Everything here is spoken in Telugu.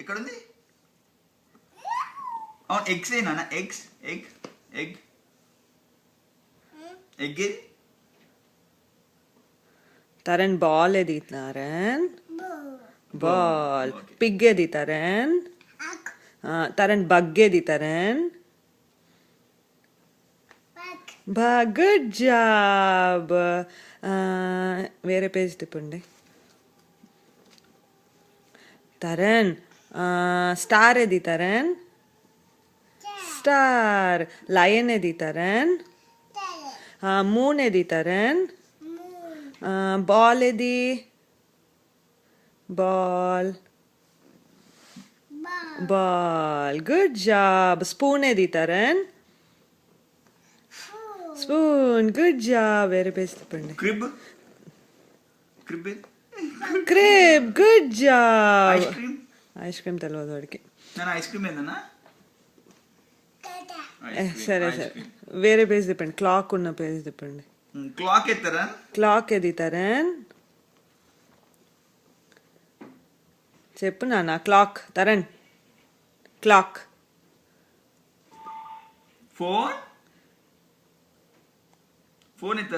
ఎక్కడుంది? ఎగ్స్ ఏనా? ఎగ్స్ ఎగ్ ఎగ్ ఎగ్ ఏది? తరణ్ బాల్ ఏది తరణ్? బాల్. పిగ్ ఏది తరణ్? తరణ్ బగ్ ఏది తరణ్? Good job. వేరే పేజ్ తిప్పండి. తరణ్ స్టార్ ఏది తరణ్? స్టార్. లయన్ ఏది తరణ్? మూన్ ఏది తరణ్? బాల్ ఏది? Ball ball. Good job. Spoon ఏది తరణ్? స్పూన్. Good job. వేరే పేజ్ తిప్పండి. Crib crib crib. Good job. Ice cream. Ice cream తెలియదు వాడికి. నేను ఐస్ క్రీమ్ ఏందన్నా? సరే సరే వేరే పేజ్ తిప్పండి. క్లాక్ ఉన్న పేజ్ తిప్పండి. క్లాక్ ఎత్తరా? క్లాక్ ఏది తరణ్? చెప్పు నాన్న. క్లాక్ తరణ్. క్లాక్. Phone phone ఎత్తరా?